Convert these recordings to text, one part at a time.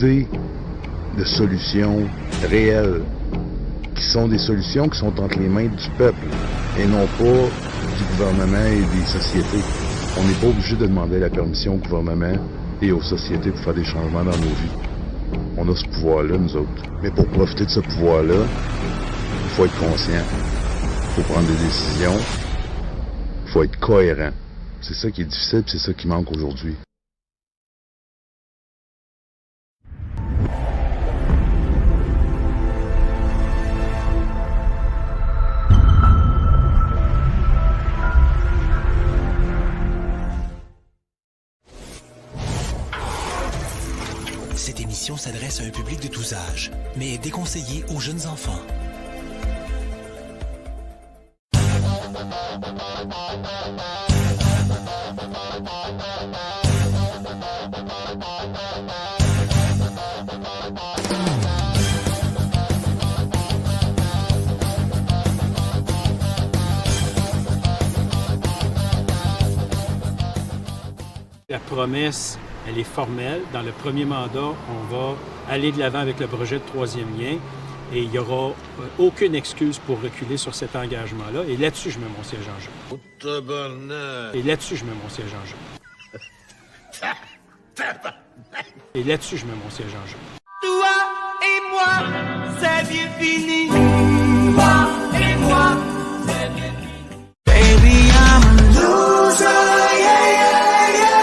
idées de solutions réelles, qui sont des solutions qui sont entre les mains du peuple et non pas du gouvernement et des sociétés. On n'est pas obligé de demander la permission au gouvernement et aux sociétés pour faire des changements dans nos vies. On a ce pouvoir-là, nous autres. Mais pour profiter de ce pouvoir-là, il faut être conscient, il faut prendre des décisions, il faut être cohérent. C'est ça qui est difficile, c'est ça qui manque aujourd'hui. Cette émission s'adresse à un public de tous âges, mais est déconseillée aux jeunes enfants. La promesse, elle est formelle. Dans le premier mandat, on va aller de l'avant avec le projet de troisième lien et il n'y aura aucune excuse pour reculer sur cet engagement-là. Et là-dessus, je mets mon siège en jeu. Et là-dessus, je mets mon siège en jeu. Et là-dessus, je mets mon siège en jeu. Toi et moi, c'est bien fini. Toi et moi, c'est bien fini. Baby, I'm a loser, yeah, yeah, yeah.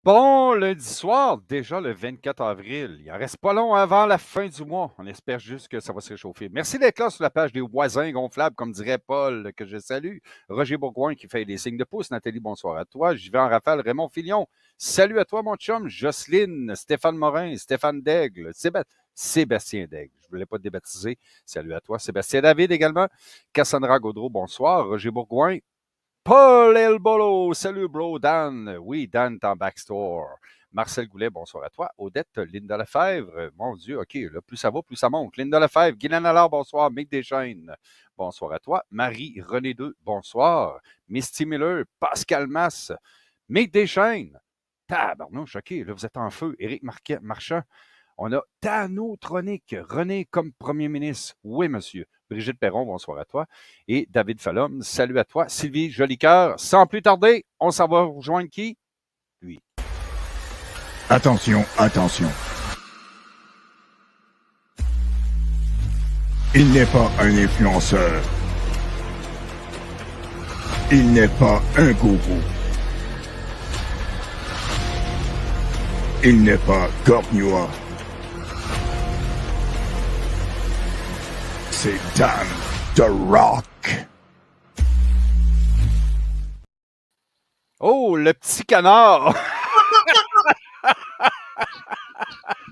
Bon lundi soir, déjà le 24 avril. Il en reste pas long avant la fin du mois. On espère juste que ça va se réchauffer. Merci d'être là sur la page des voisins gonflables, comme dirait Paul, que je salue. Roger Bourgoin qui fait des signes de pouce. Nathalie, bonsoir à toi. J'y vais en rafale. Raymond Filion. Salut à toi, mon chum. Jocelyne, Stéphane Morin, Stéphane Daigle, Sébastien Daigle. Je ne voulais pas te débaptiser. Salut à toi. Sébastien David également. Cassandra Gaudreau, bonsoir. Roger Bourgoin. Paul Elbolo, salut bro, Dan. Oui, Dan, t'en backstore. Marcel Goulet, bonsoir à toi. Odette, Linda Lefebvre, mon Dieu, OK, là, plus ça va, plus ça monte. Linda Lefebvre, Guylaine Allard, bonsoir. Mick Deschaines, bonsoir à toi. Marie-Renée 2, bonsoir. Misty Miller, Pascal Masse, Mick Deschaines. Tabarnouche, OK, là, vous êtes en feu. Éric Marchand. On a Tanotronique, René comme premier ministre. Oui, monsieur. Brigitte Perron, bonsoir à toi. Et David Fallum, salut à toi. Sylvie Jolicoeur, sans plus tarder, on s'en va rejoindre qui? Lui. Attention, attention. Il n'est pas un influenceur. Il n'est pas un gourou. Il n'est pas Gorgnois. C'est Dan The Rock. Oh, le petit canard!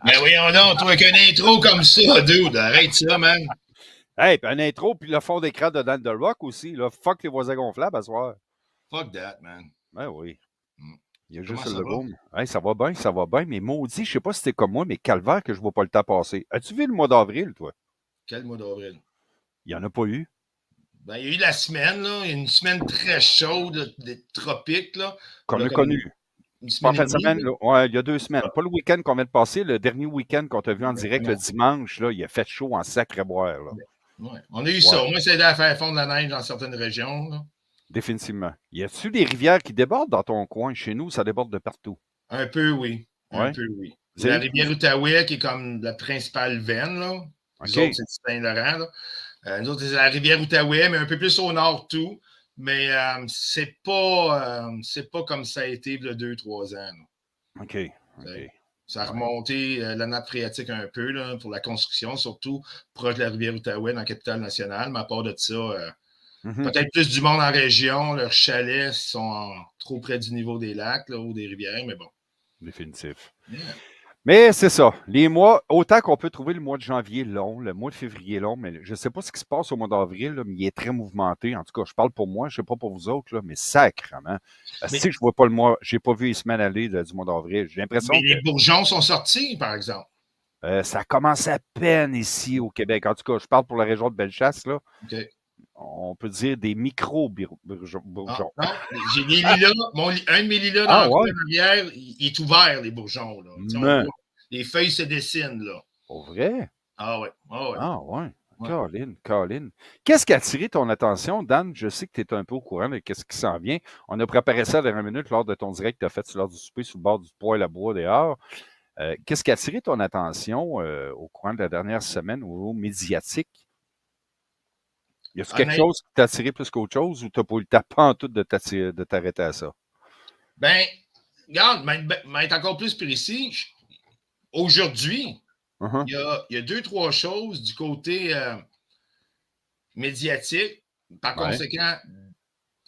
Mais voyons donc, toi, qu'une intro comme ça, dude, arrête ça, man. Hey, puis un intro, puis le fond d'écran de Dan The Rock aussi. Là. Fuck les voisins gonflables à soir. Fuck that, man. Ben oui. Il y a Comment juste ça le va? boom. Hey, ça va bien, mais maudit, je sais pas si t'es comme moi, mais calvaire que je vois pas le temps passer. As-tu vu le mois d'avril, toi? Quel mois d'avril? Il n'y en a pas eu. Ben, il y a eu la semaine, là. Il y a une semaine très chaude, là, des tropiques, là. Qu'on Là, a comme connu. Une Pas semaine en et fin de demie, semaine, là. là. Ouais, il y a 2 semaines. Pas le week-end qu'on vient de passer, le dernier week-end qu'on t'a vu en direct le dimanche, là, il a fait chaud en sacré boire. Là. Ouais. On a eu ça. Moi, c'est aidé à faire fondre la neige dans certaines régions, là. Définitivement. Y a-tu des rivières qui débordent dans ton coin? Chez nous, ça déborde de partout. Un peu, oui. Ouais. Un peu, oui. La rivière Outaouais, qui est comme la principale veine, là. OK. Nous autres, c'est Saint-Laurent, là. Nous autres, c'est la Rivière-Outaouais, mais un peu plus au nord tout. Mais c'est pas comme ça a été il y a 2-3 ans. Là. OK. Ça a remonté la nappe phréatique un peu là, pour la construction, surtout proche de la Rivière-Outaouais, dans la capitale nationale. Mais à part de ça, peut-être plus du monde en région. Leurs chalets sont trop près du niveau des lacs là, ou des rivières, mais bon. Définitif. Yeah. Mais c'est ça. Les mois, autant qu'on peut trouver le mois de janvier long, le mois de février long, mais je ne sais pas ce qui se passe au mois d'avril, là, mais il est très mouvementé. En tout cas, je parle pour moi, je ne sais pas pour vous autres, là, mais sacrément. Si je ne vois pas le mois, je n'ai pas vu les semaines aller du mois d'avril. J'ai l'impression que les bourgeons sont sortis, par exemple. Ça commence à peine ici au Québec. En tout cas, je parle pour la région de Bellechasse, là. Okay. On peut dire des micro-bourgeons. Non, j'ai des lilas. Un de mes lilas dans l'arrière, il est ouvert, les bourgeons. Là. Les feuilles se dessinent. Là. Pour vrai? Ah ouais. Ah ouais. Colin. Qu'est-ce qui a attiré ton attention, Dan? Je sais que tu es un peu au courant de ce qui s'en vient. On a préparé ça dans 1 minute lors de ton direct que tu as fait sur l'heure du souper sur le bord du poêle à bois dehors. Qu'est-ce qui a attiré ton attention au courant de la dernière semaine au niveau médiatique? Y a-t-il quelque chose qui t'a attiré plus qu'autre chose ou tu n'as pas eu le temps en tout de t'arrêter à ça? Ben, regarde, être encore plus précis, aujourd'hui, il y a 2-3 choses du côté médiatique, par conséquent,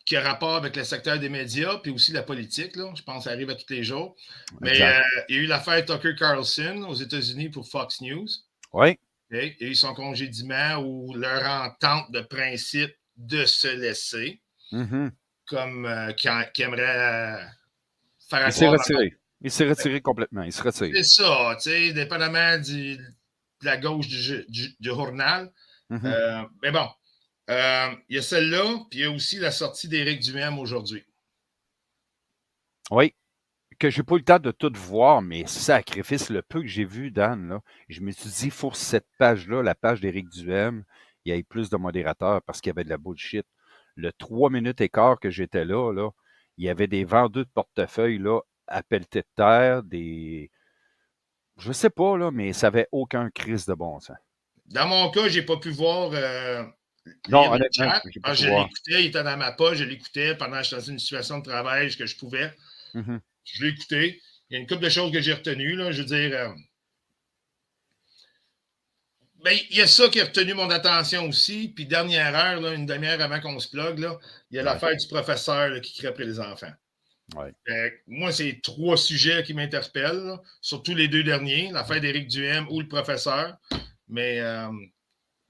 qui a rapport avec le secteur des médias, puis aussi la politique. Là. Je pense que ça arrive à tous les jours. Mais il y a eu l'affaire Tucker Carlson aux États-Unis pour Fox News. Oui. Okay. Il y a eu son congédiement ou leur entente de principe de se laisser, comme qui aimerait faire Il s'est retiré. Il s'est retiré complètement. Il se retire. C'est ça, tu sais, dépendamment de la gauche du journal. Mais bon, il y a celle-là, puis il y a aussi la sortie d'Éric Duhem aujourd'hui. Oui, que je n'ai pas eu le temps de tout voir, mais sacrifice, le peu que j'ai vu, Dan, là, je me suis dit, il faut cette page-là, la page d'Éric Duhem, il y ait plus de modérateurs parce qu'il y avait de la bullshit. Le 3 minutes et quart que j'étais là, il y avait des vendeurs de portefeuille là, à pelleter de terre, des... Je sais pas, là, mais ça n'avait aucun crise de bon sens. Dans mon cas, je n'ai pas pu voir non, honnêtement, je l'écoutais, il était dans ma poche, je l'écoutais pendant que j'étais dans une situation de travail que je pouvais. Je l'ai écouté. Il y a une couple de choses que j'ai retenues. Là, je veux dire, il y a ça qui a retenu mon attention aussi. Puis dernière heure, là, une demi-heure avant qu'on se plug, là, il y a l'affaire du professeur là, qui crie après les enfants. Moi, c'est 3 sujets qui m'interpellent, là, surtout les 2 derniers, l'affaire d'Éric Duhem ou le professeur. Mais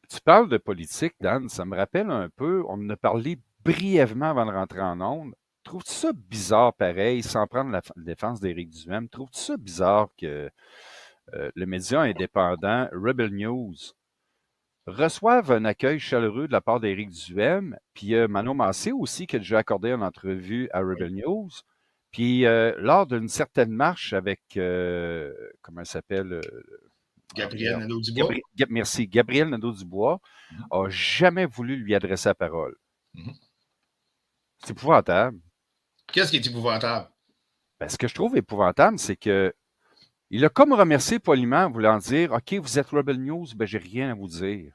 tu parles de politique, Dan, ça me rappelle un peu, on en a parlé brièvement avant de rentrer en ondes. Trouves-tu ça bizarre, pareil, sans prendre la défense d'Éric Duhem, trouves-tu ça bizarre que le média indépendant Rebel News reçoive un accueil chaleureux de la part d'Éric Duhem, puis Manon Massé aussi, qui a déjà accordé une entrevue à Rebel News, puis lors d'une certaine marche avec, comment elle s'appelle? Gabriel Nadeau-Dubois. Merci. Gabriel Nadeau-Dubois n'a jamais voulu lui adresser la parole. C'est épouvantable. Qu'est-ce qui est épouvantable? Ben, ce que je trouve épouvantable, c'est que il a comme remercié poliment en voulant dire « OK, vous êtes Rebel News, ben j'ai rien à vous dire.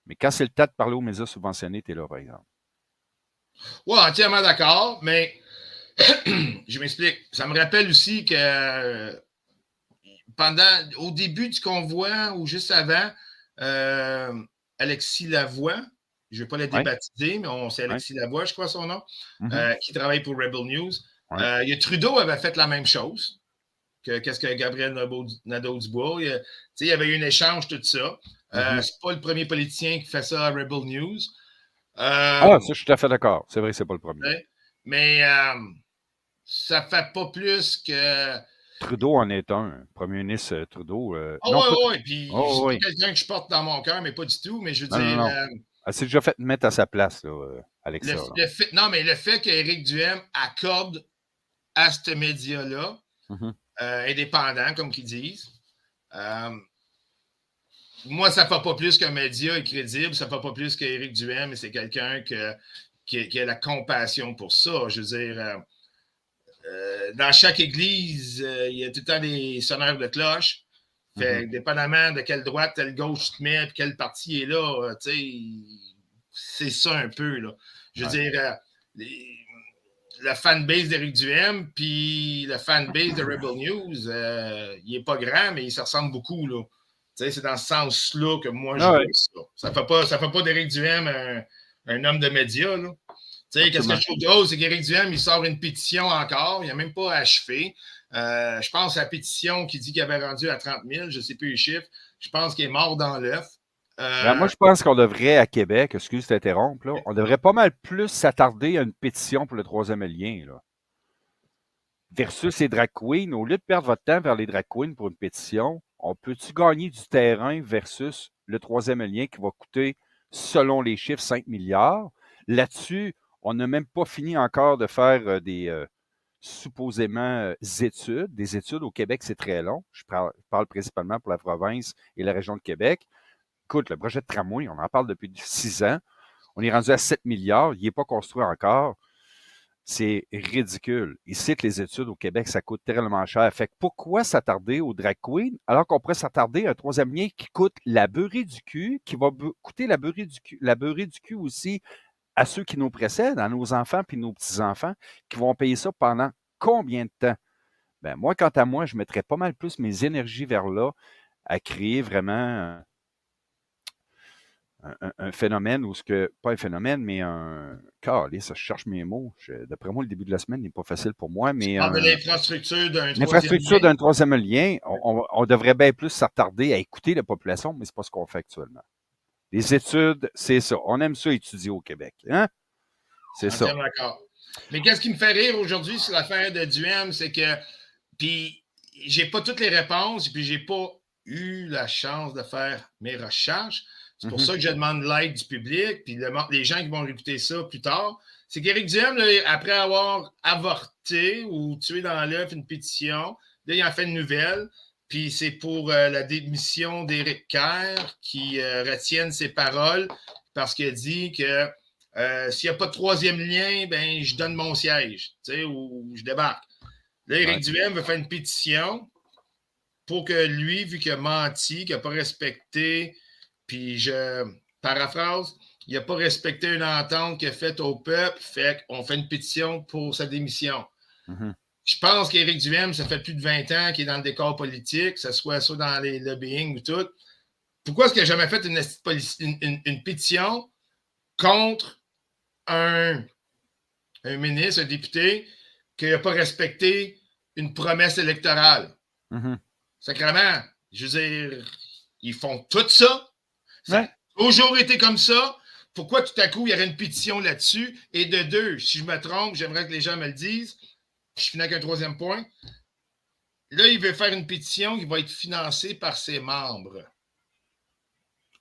Mais quand c'est le temps de parler aux médias subventionnés, tu es là, par exemple. Oui, entièrement d'accord, mais je m'explique. Ça me rappelle aussi que au début du convoi ou juste avant, Alexis Lavoie, je ne vais pas le débaptiser, mais c'est Alexis Lavoie, je crois son nom, qui travaille pour Rebel News. Il y a Trudeau avait fait la même chose. Qu'est-ce que Gabriel Nadeau-Dubois. Il y avait eu un échange, tout ça. C'est pas le premier politicien qui fait ça à Rebel News. Ça, je suis tout à fait d'accord. C'est vrai que c'est pas le premier. Mais ça fait pas plus que... Trudeau en est un. Premier ministre Trudeau. Oui. Puis c'est quelqu'un que je porte dans mon cœur, mais pas du tout. Mais je veux dire... Elle s'est déjà fait mettre à sa place, là, Alexa. Mais le fait qu'Éric Duhem accorde à ce média-là, indépendant, comme qu'ils disent, moi, ça ne fait pas plus qu'un média est crédible, ça ne fait pas plus qu'Éric Duhem, mais c'est quelqu'un qui a la compassion pour ça. Je veux dire, dans chaque église, il y a tout le temps des sonneurs de cloche. Fait que dépendamment de quelle droite, quelle gauche tu te mets, puis quel parti est là, tu sais, c'est ça un peu, là. Je veux dire, la fanbase d'Éric Duhem, puis la fanbase de Rebel News, il n'est pas grand, mais il se ressemble beaucoup, là. Tu sais, c'est dans ce sens-là que moi, je vois ça. Ça ne fait pas d'Éric Duhem un homme de médias, là. Tu sais, qu'est-ce que je trouve drôle, c'est qu'Éric Duhem, il sort une pétition encore, il n'a même pas achevé. Je pense à la pétition qui dit qu'il avait rendu à 30 000, je ne sais plus les chiffres. Je pense qu'il est mort dans l'œuf. Moi, je pense qu'on devrait, à Québec, excuse de t'interrompre, là, on devrait pas mal plus s'attarder à une pétition pour le troisième lien, là. Versus les drag queens. Au lieu de perdre votre temps vers les drag queens pour une pétition, on peut-tu gagner du terrain versus le troisième lien qui va coûter, selon les chiffres, 5 milliards? Là-dessus, on n'a même pas fini encore de faire des supposément études. Des études au Québec, c'est très long. Je parle principalement pour la province et la région de Québec. Écoute, le projet de tramway, on en parle depuis 6 ans. On est rendu à 7 milliards. Il n'est pas construit encore. C'est ridicule. Ici, que les études au Québec, ça coûte tellement cher. Fait que pourquoi s'attarder au drag queen alors qu'on pourrait s'attarder à un troisième lien qui coûte la beurrée du cul, qui va coûter la beurrée du cul aussi à ceux qui nous précèdent, à nos enfants puis nos petits-enfants, qui vont payer ça pendant combien de temps? Ben, moi, quant à moi, je mettrais pas mal plus mes énergies vers là à créer vraiment un phénomène ou ce que, pas un phénomène, mais un. Ça, je cherche mes mots. D'après moi, le début de la semaine n'est pas facile pour moi, mais. Tu parles de l'infrastructure d'un troisième L'infrastructure lien. d'un troisième lien, on devrait bien plus s'attarder à écouter la population, mais c'est pas ce qu'on fait actuellement. Les études, c'est ça. On aime ça étudier au Québec. Hein? C'est ça. D'accord. Mais qu'est-ce qui me fait rire aujourd'hui sur l'affaire de Duhem, c'est que. Puis, j'ai pas toutes les réponses, puis j'ai pas eu la chance de faire mes recherches. C'est pour ça que je demande l'aide du public, puis les gens qui vont écouter ça plus tard. C'est qu'Éric Duhem, là, après avoir avorté ou tué dans l'œuf une pétition, là, il en fait une nouvelle, puis c'est pour la démission d'Éric Kerr qui retienne ses paroles parce qu'il a dit que s'il n'y a pas de troisième lien, ben je donne mon siège, tu sais, ou je débarque. Là, Éric Duhem veut faire une pétition pour que lui, vu qu'il a menti, qu'il n'a pas respecté, puis je paraphrase, il n'a pas respecté une entente qu'il a faite au peuple, fait qu'on fait une pétition pour sa démission. Je pense qu'Éric Duhem, ça fait plus de 20 ans qu'il est dans le décor politique, que ce soit ça dans les lobbying ou tout. Pourquoi est-ce qu'il n'a jamais fait une pétition contre un ministre, un député, qui n'a pas respecté une promesse électorale? Sacrément, je veux dire, ils font tout ça. Ça a toujours été comme ça. Pourquoi tout à coup, il y aurait une pétition là-dessus? Et de deux, si je me trompe, j'aimerais que les gens me le disent. Je finis avec un troisième point. Là, il veut faire une pétition qui va être financée par ses membres.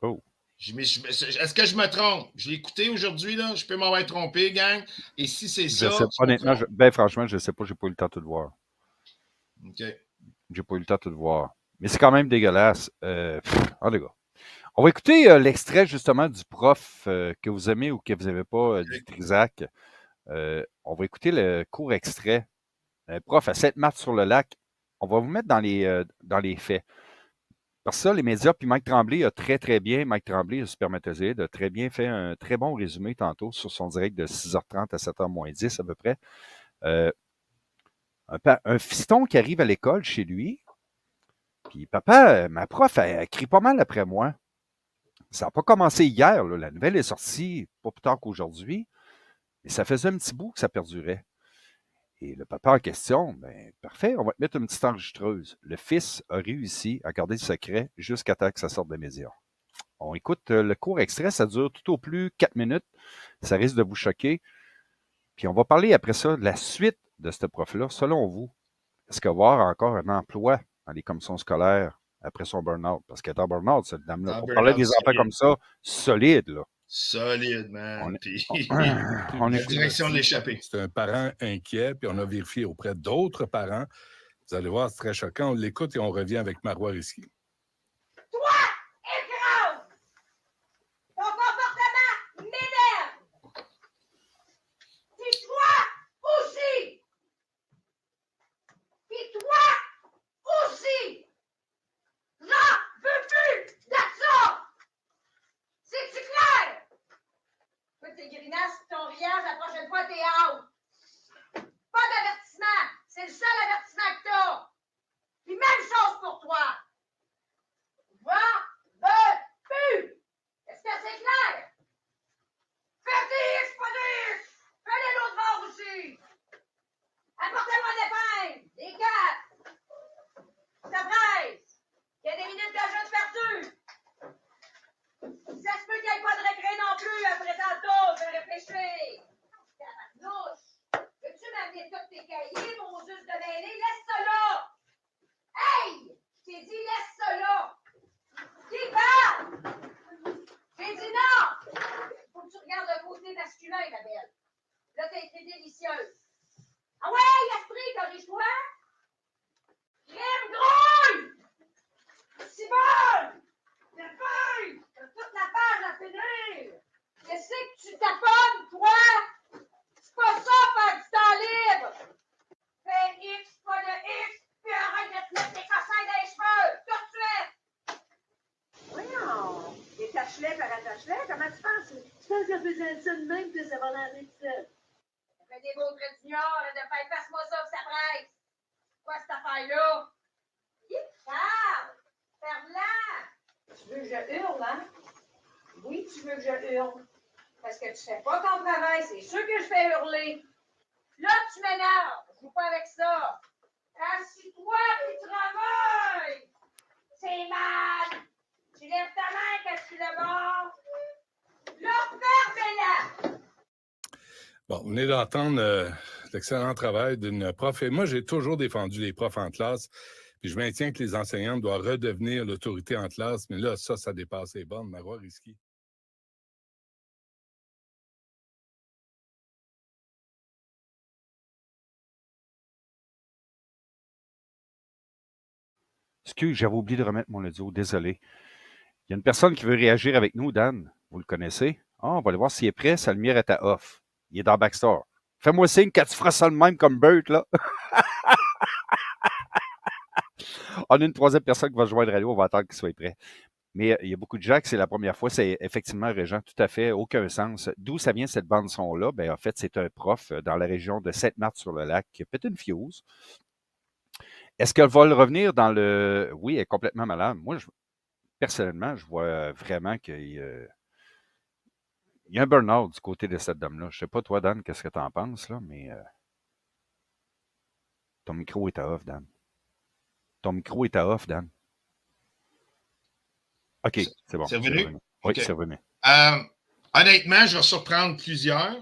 Oh. Est-ce que je me trompe? Je l'ai écouté aujourd'hui, là. Je peux m'avoir trompé, gang. Et si c'est ça. Honnêtement, franchement, je ne sais pas, je n'ai pas eu le temps de tout voir. OK. J'ai pas eu le temps de tout voir. Mais c'est quand même dégueulasse. Les gars. On va écouter l'extrait justement du prof que vous aimez ou que vous n'aimez pas, du Trisac. On va écouter le court extrait. Prof à Sainte-Marthe-sur-le-Lac. On va vous mettre dans les faits. Parce que ça, les médias, puis Mike Tremblay a très, très bien, Mike Tremblay, le spermatozoïde, a très bien fait un très bon résumé tantôt sur son direct de 6h30 à 7h moins 10 à peu près. Un fiston qui arrive à l'école chez lui, puis papa, ma prof, elle crie pas mal après moi. Ça n'a pas commencé hier, là. La nouvelle est sortie pas plus tard qu'aujourd'hui, mais ça faisait un petit bout que ça perdurait. Et le papa en question, ben parfait, on va te mettre une petite enregistreuse. Le fils a réussi à garder le secret jusqu'à temps que ça sorte des médias. On écoute le court extrait, ça dure tout au plus 4 minutes. Ça risque de vous choquer. Puis on va parler après ça de la suite de ce prof-là. Selon vous, est-ce qu'il va avoir encore un emploi dans les commissions scolaires après son burn-out? Parce qu'elle est en burn-out, cette dame-là. On parlait des enfants comme ça, solides, là. Solide, man. On la direction de l'échappée. C'est un parent inquiet, puis on a vérifié auprès d'autres parents. Vous allez voir, c'est très choquant. On l'écoute et on revient avec Marois Risky. Toi, écrase! Ton comportement m'énerve! Puis toi aussi! Puis toi aussi! Rends courriel, la prochaine fois, t'es out. Pas d'avertissement. C'est le seul avertissement que t'as. Puis même chose pour toi. J'en veux plus. Est-ce que c'est clair? Fais des pas des. Fais-les l'autre bord aussi. Apportez-moi des épingles, des cartes. Ça presse. Il y a des minutes de jeu de perdu. Ça se peut qu'il n'y ait pas de récré non plus après tantôt. Je vais réfléchir. Tabarnouche. Veux-tu m'amener tous tes cahiers, mon juste de mêlée? Laisse ça là. Hey! Je t'ai dit laisse ça là. Qui parle? J'ai dit non. Faut que tu regardes le côté masculin, ma belle. Là, t'as été délicieuse. Ah ouais, esprit, corrige-toi. Crème grouille! Cibole! Le feuille! T'as toute la page à finir! Qu'est-ce que tu taponnes, toi? C'est pas ça, faire du temps libre! Fais X, pas de X, puis arrête de te mettre tes cossins dans les cheveux! Tout de suite! Voyons! Des tachelet par attachelet, comment tu penses? Tu penses qu'on faisait ça de même, puis ça va l'enlever de ça? Ça fait des beaux traits d'ignore, de faire passe-moi ça, puis ça presse! Quoi, cette affaire-là? Qui parle? Ferme-la! Tu veux que je hurle, hein? Oui, tu veux que je hurle. Parce que tu fais pas ton travail, c'est sûr que je fais hurler. Là, tu m'énerves. Je joue pas avec ça. Assis-toi et travaille! C'est mal! Tu lèves ta main quand tu le bords. Là, ferme-la! Bon, vous venez d'entendre l'excellent travail d'une prof. Et moi, j'ai toujours défendu les profs en classe. Puis je maintiens que les enseignants doivent redevenir l'autorité en classe. Mais là, ça dépasse les bornes. Marois Risky. Excuse, j'avais oublié de remettre mon audio. Désolé. Il y a une personne qui veut réagir avec nous, Dan. Vous le connaissez? Ah, on va aller voir s'il est prêt. Sa lumière est à off. Il est dans Backstore. Fais-moi signe quand tu feras ça de même comme Bert, là. On a une troisième personne qui va joindre à nous. On va attendre qu'il soit prêt. Mais il y a beaucoup de gens que c'est la première fois. C'est effectivement, Régent, tout à fait, aucun sens. D'où ça vient cette bande-son-là? Ben, en fait, c'est un prof dans la région de Sainte-Marthe-sur-le-Lac qui a pété une fuse. Est-ce qu'elle va le revenir dans le... Oui, elle est complètement malade. Moi, personnellement, je vois vraiment qu'il y a un burn-out du côté de cette dame-là. Je ne sais pas, toi, Dan, qu'est-ce que tu en penses, là, mais ton micro est à off, Dan. Ton micro est à off, Dan. OK, c'est bon. C'est revenu? Oui, Okay. c'est revenu. Honnêtement, je vais surprendre plusieurs.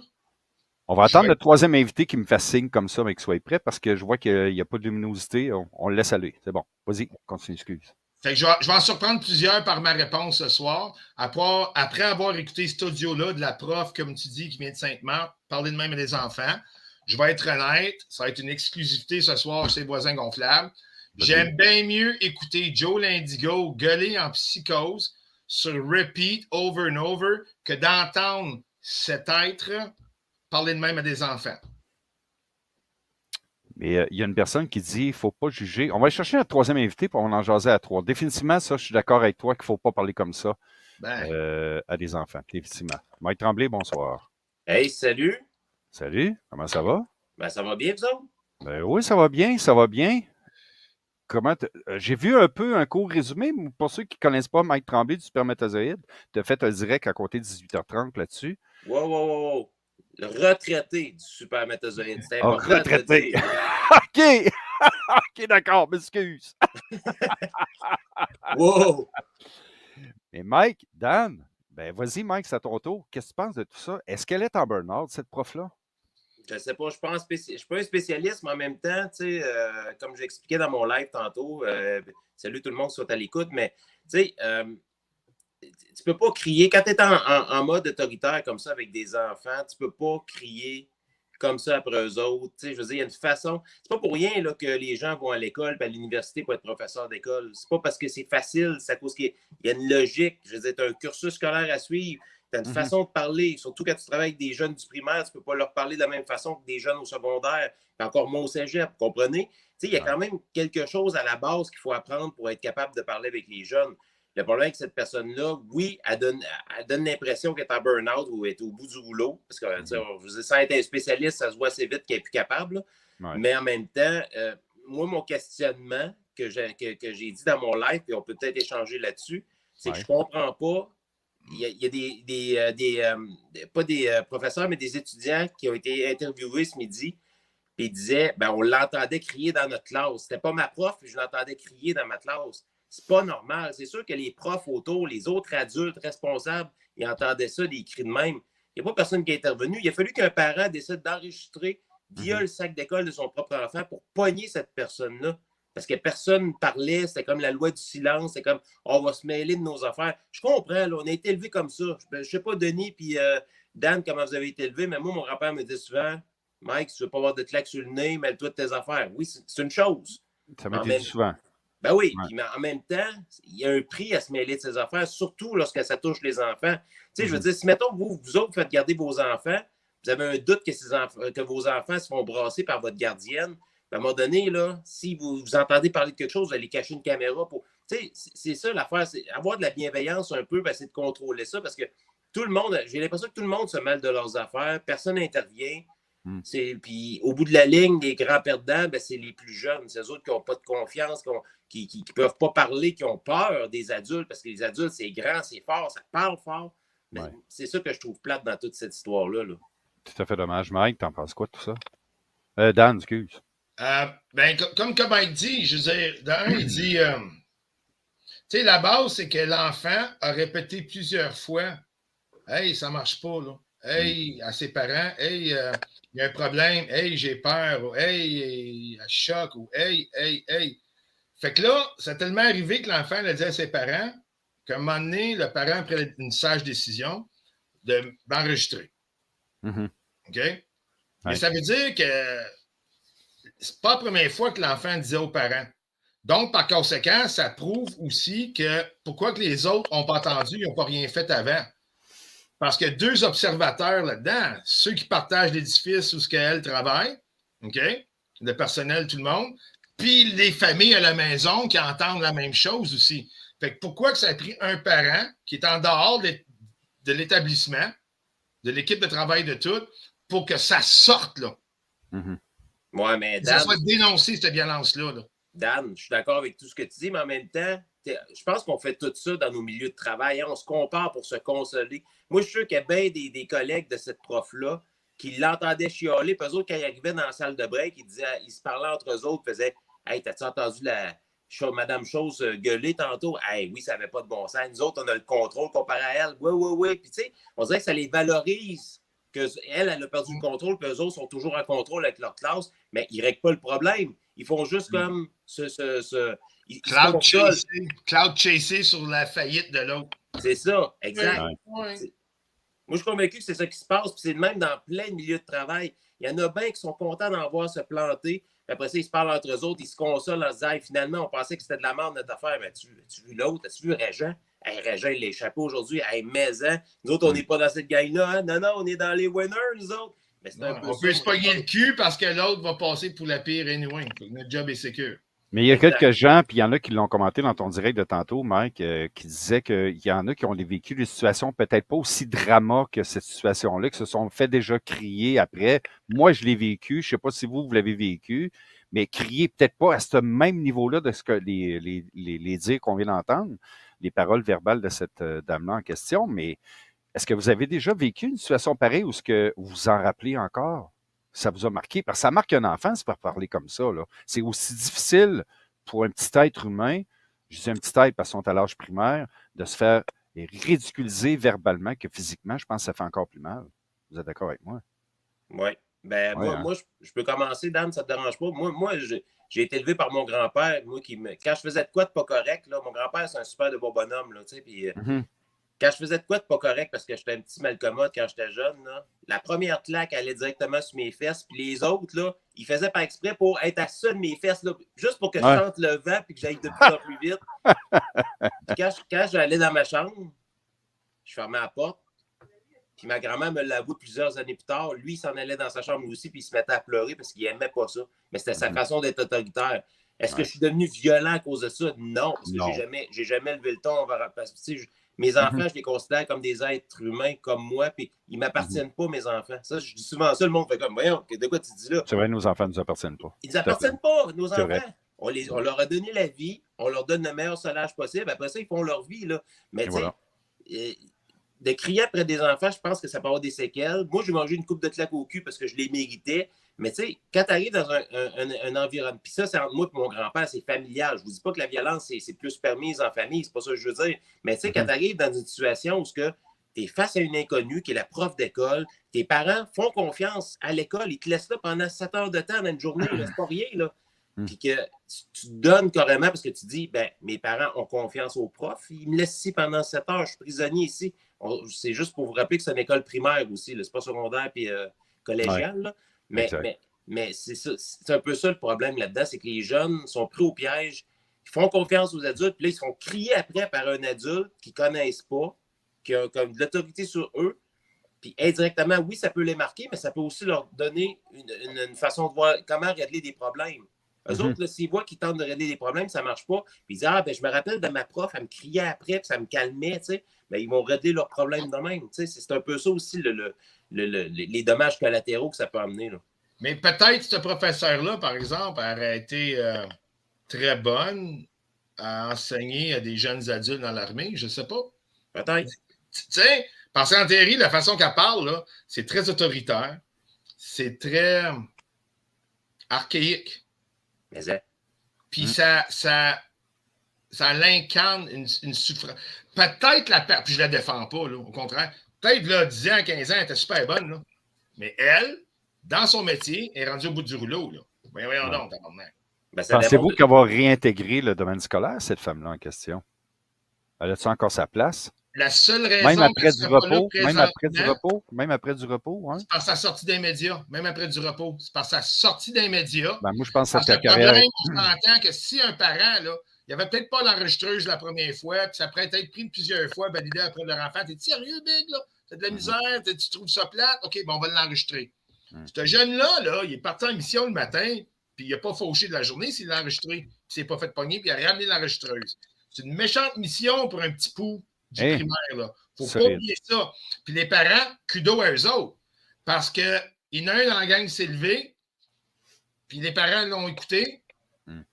On va attendre le troisième invité qui me fasse signe comme ça, mais qu'il soit prêt, parce que je vois qu'il n'y a pas de luminosité. On le laisse aller. C'est bon. Vas-y, continue, excuse. Fait que je vais en surprendre plusieurs par ma réponse ce soir. Après avoir écouté cet audio-là de la prof, comme tu dis, qui vient de Sainte-Marthe, parler de même à des enfants, je vais être honnête, ça va être une exclusivité ce soir chez Voisins Gonflables. J'aime bien mieux écouter Joe l'Indigo gueuler en psychose sur repeat over and over que d'entendre cet être parler de même à des enfants. Mais il y a une personne qui dit qu'il ne faut pas juger. On va chercher un troisième invité pour en jaser à trois. Définitivement, ça, je suis d'accord avec toi qu'il ne faut pas parler comme ça à des enfants. Définitivement. Mike Tremblay, bonsoir. Hey, salut. Salut, comment ça va? Ben, ça va bien, vous autres? Ben oui, ça va bien, ça va bien. J'ai vu un peu un court résumé, mais pour ceux qui ne connaissent pas Mike Tremblay du Spermatozoïde, tu as fait un direct à côté de 18h30 là-dessus. Wow. Le retraité du Spermatozoïde. C'est important retraité. de le dire. OK! OK, d'accord, m'excuse. Wow! Mais Mike, Dan, ben vas-y, Mike, c'est à ton tour. Qu'est-ce que tu penses de tout ça? Est-ce qu'elle est en burn-out, cette prof-là? Je ne sais pas, je suis pas un spécialiste, mais en même temps, comme j'expliquais dans mon live tantôt, salut tout le monde qui soit à l'écoute, mais tu sais, tu peux pas crier, quand tu es en mode autoritaire comme ça avec des enfants, tu peux pas crier comme ça après eux autres. Je veux dire, il y a une façon. C'est pas pour rien là, que les gens vont à l'école et à l'université pour être professeur d'école. C'est pas parce que c'est facile, c'est à cause qu'il y a une logique. Je veux dire, tu as un cursus scolaire à suivre, tu as une façon de parler. Surtout quand tu travailles avec des jeunes du primaire, tu peux pas leur parler de la même façon que des jeunes au secondaire, et encore moins au cégep, vous comprenez? Il y a quand même quelque chose à la base qu'il faut apprendre pour être capable de parler avec les jeunes. Le problème avec cette personne-là, oui, elle donne l'impression qu'elle est en burn-out ou elle est au bout du rouleau. Parce que, je veux dire, sans être un spécialiste, ça se voit assez vite qu'elle n'est plus capable. Ouais. Mais en même temps, moi, mon questionnement que j'ai dit dans mon live, puis on peut peut-être échanger là-dessus, c'est que je ne comprends pas. Il y a pas des professeurs, mais des étudiants qui ont été interviewés ce midi, puis ils disaient, on l'entendait crier dans notre classe. C'était pas ma prof, puis je l'entendais crier dans ma classe. C'est pas normal. C'est sûr que les profs autour, les autres adultes responsables, ils entendaient ça, des cris de même. Il n'y a pas personne qui est intervenu. Il a fallu qu'un parent décide d'enregistrer via le sac d'école de son propre enfant pour pogner cette personne-là. Parce que personne ne parlait. C'était comme la loi du silence. C'est comme, on va se mêler de nos affaires. Je comprends, là, on a été élevés comme ça. Je ne sais pas, Denis puis Dan, comment vous avez été élevés, mais moi, mon grand-père me dit souvent, Mike, si tu ne veux pas avoir de claque sur le nez, mêle-toi de tes affaires. Oui, c'est une chose. Ça m'a dit souvent. Ben oui, puis en même temps, il y a un prix à se mêler de ses affaires, surtout lorsque ça touche les enfants. Tu sais, je veux dire, si mettons que vous autres, vous faites garder vos enfants, vous avez un doute que vos enfants se font brasser par votre gardienne, à un moment donné, là, si vous entendez parler de quelque chose, vous allez cacher une caméra pour. Tu sais, c'est ça l'affaire, c'est avoir de la bienveillance un peu, c'est de contrôler ça, parce que tout le monde, j'ai l'impression que tout le monde se mêle de leurs affaires, personne n'intervient. Puis au bout de la ligne, les grands perdants, c'est les plus jeunes. C'est eux autres qui n'ont pas de confiance, qui ne peuvent pas parler, qui ont peur des adultes, parce que les adultes, c'est grand, c'est fort, ça parle fort. Mais c'est ça que je trouve plate dans toute cette histoire-là. Là. Tout à fait dommage. Mike, t'en penses quoi de tout ça? Dan, excuse. Comme Mike dit, je veux dire, il dit, tu sais, la base, c'est que l'enfant a répété plusieurs fois, « Hey, ça ne marche pas, là. Hey, à ses parents, hey, il y a un problème, hey, j'ai peur, ou hey, elle choque, ou hey. Fait que là, c'est tellement arrivé que l'enfant l'a dit à ses parents qu'à un moment donné, le parent a pris une sage décision d'enregistrer. OK? Mais ça veut dire que c'est pas la première fois que l'enfant disait aux parents. Donc, par conséquent, ça prouve aussi que pourquoi que les autres n'ont pas entendu, ils n'ont pas rien fait avant. Parce qu'il y a deux observateurs là-dedans, ceux qui partagent l'édifice où ce qu'elle travaille, OK? Le personnel, tout le monde, puis les familles à la maison qui entendent la même chose aussi. Fait que pourquoi que ça a pris un parent qui est en dehors de l'établissement, de l'équipe de travail de tout, pour que ça sorte, là? Ouais, mais Dan, ça soit dénoncé, cette violence-là. Là. Dan, je suis d'accord avec tout ce que tu dis, mais en même temps, je pense qu'on fait tout ça dans nos milieux de travail. Hein? On se compare pour se consoler. Moi, je suis sûr qu'il y a bien des collègues de cette prof-là qui l'entendaient chialer. Puis eux autres, quand ils arrivaient dans la salle de break, ils se parlaient entre eux autres, ils faisaient « Hey, t'as-tu entendu Madame Chose gueuler tantôt? Hey, oui, ça n'avait pas de bon sens. Nous autres, on a le contrôle comparé à elle. Oui. Puis tu sais, on dirait que ça les valorise. Elle a perdu le contrôle, puis eux autres sont toujours en contrôle avec leur classe, mais ils ne règlent pas le problème. Ils font juste comme cloud chaser sur la faillite de l'autre. C'est ça, exact. Moi, je suis convaincu que c'est ça qui se passe, puis c'est le même dans plein de milieux de travail. Il y en a bien qui sont contents d'en voir se planter, puis après ça, ils se parlent entre eux autres, ils se consolent en se disant hey, finalement, on pensait que c'était de la merde notre affaire, mais as-tu vu l'autre? As-tu vu Régent? Hey, Régent, il l'a échappé aujourd'hui. Hey, maison. Nous autres, on n'est pas dans cette gang-là. Hein? Non, on est dans les winners, nous autres. Mais c'est un peu on peut se pogner le cul parce que l'autre va passer pour la pire anyway. Notre job est sécure. Mais il y a quelques gens, puis il y en a qui l'ont commenté dans ton direct de tantôt, Mike, qui disaient qu'il y en a qui ont vécu des situations peut-être pas aussi drama que cette situation-là, qui se sont fait déjà crier après. Moi, je l'ai vécu. Je ne sais pas si vous l'avez vécu, mais crier peut-être pas à ce même niveau-là de ce que les dires qu'on vient d'entendre, les paroles verbales de cette dame-là en question, mais est-ce que vous avez déjà vécu une situation pareille ou est-ce que vous vous en rappelez encore? Ça vous a marqué? Parce que ça marque un enfant, c'est pas parler comme ça. Là. C'est aussi difficile pour un petit être humain, je dis un petit être parce qu'ils sont à l'âge primaire, de se faire ridiculiser verbalement que physiquement, je pense que ça fait encore plus mal. Vous êtes d'accord avec moi? Oui. Ben, moi, je peux commencer, Dan, ça ne te dérange pas. Moi, j'ai été élevé par mon grand-père. Quand je faisais de quoi de pas correct, là, mon grand-père, c'est un super de beau bonhomme. Là, puis, quand je faisais de quoi de pas correct parce que j'étais un petit malcommode quand j'étais jeune, là, la première claque allait directement sur mes fesses. Puis les autres, là, ils faisaient par exprès pour être à ça de mes fesses, là, juste pour que je sente le vent et que j'aille de plus en plus vite. Puis quand j'allais dans ma chambre, je fermais la porte. Puis ma grand-mère me l'avoue plusieurs années plus tard. Lui, il s'en allait dans sa chambre aussi, puis il se mettait à pleurer parce qu'il n'aimait pas ça. Mais c'était sa façon d'être autoritaire. Est-ce que je suis devenu violent à cause de ça? Non, parce que j'ai jamais levé le ton. Parce que, mes enfants, je les considère comme des êtres humains comme moi, puis ils ne m'appartiennent pas, mes enfants. Ça, je dis souvent ça, le monde fait comme, voyons, de quoi tu dis là? C'est vrai, nos enfants ne nous appartiennent pas. Ils ne nous appartiennent pas, nos enfants. Vrai. On leur a donné la vie, on leur donne le meilleur salaire possible. Après ça, ils font leur vie. Là. Mais tu sais, de crier après des enfants, je pense que ça peut avoir des séquelles. Moi, j'ai mangé une coupe de claque au cul parce que je les méritais. Mais tu sais, quand tu arrives dans un environnement, puis ça, c'est entre moi et mon grand-père, c'est familial. Je ne vous dis pas que la violence, c'est plus permise en famille, c'est pas ça que je veux dire. Mais tu sais, quand tu arrives dans une situation où tu es face à une inconnue qui est la prof d'école, tes parents font confiance à l'école, ils te laissent là pendant 7 heures de temps dans une journée, c'est pas rien, là. Puis que tu te donnes carrément parce que tu dis, ben, mes parents ont confiance aux profs, ils me laissent ici pendant 7 heures, je suis prisonnier ici. C'est juste pour vous rappeler que c'est une école primaire aussi, c'est pas secondaire puis collégiale. Là. Mais c'est un peu ça le problème là-dedans, c'est que les jeunes sont pris au piège, ils font confiance aux adultes, puis là, ils se font crier après par un adulte qu'ils ne connaissent pas, qui a comme de l'autorité sur eux. Puis indirectement, oui, ça peut les marquer, mais ça peut aussi leur donner une façon de voir comment régler des problèmes. Eux autres, là, s'ils voient qu'ils tentent de régler des problèmes, ça ne marche pas. Puis ils disent, ben, je me rappelle de ma prof, elle me criait après, puis ça me calmait, tu sais. Ben, ils vont régler leurs problèmes de même. Tu sais. C'est un peu ça aussi, les dommages collatéraux que ça peut amener. Là. Mais peut-être ce professeur-là, par exemple, aurait été très bonne à enseigner à des jeunes adultes dans l'armée, je ne sais pas. Peut-être. Tu sais, parce qu'en théorie, la façon qu'elle parle, là, c'est très autoritaire, c'est très archaïque. Puis ça l'incarne une souffrance. Peut-être puis je la défends pas, là, au contraire. Peut-être, là, 10 ans, 15 ans, elle était super bonne, là. Mais elle, dans son métier, est rendue au bout du rouleau, là. Voyons donc, tabarnak. Pensez-vous qu'elle va réintégrer le domaine scolaire, cette femme-là en question? Elle a-t-elle encore sa place? La seule raison même après du repos, même après du repos, hein? C'est par sa sortie des médias, même après du repos. C'est par sa sortie des médias. Ben, moi, je pense que c'est le problème, on s'entend que si un parent, là, il n'y avait peut-être pas l'enregistreuse la première fois, puis ça pourrait être pris plusieurs fois, validé après leur enfant. T'es sérieux, Big, là? T'as de la misère, tu trouves ça plate? OK, bon, on va l'enregistrer. Ce jeune-là, il est parti en mission le matin, puis il n'a pas fauché de la journée s'il l'a enregistré, puis il s'est pas fait pogner, puis il a ramené l'enregistreuse. C'est une méchante mission pour un petit pou du primaire, là. Faut pas oublier ça. Puis les parents, kudos à eux autres. Parce qu'il y en a un dans la gang qui s'est levé, puis les parents l'ont écouté.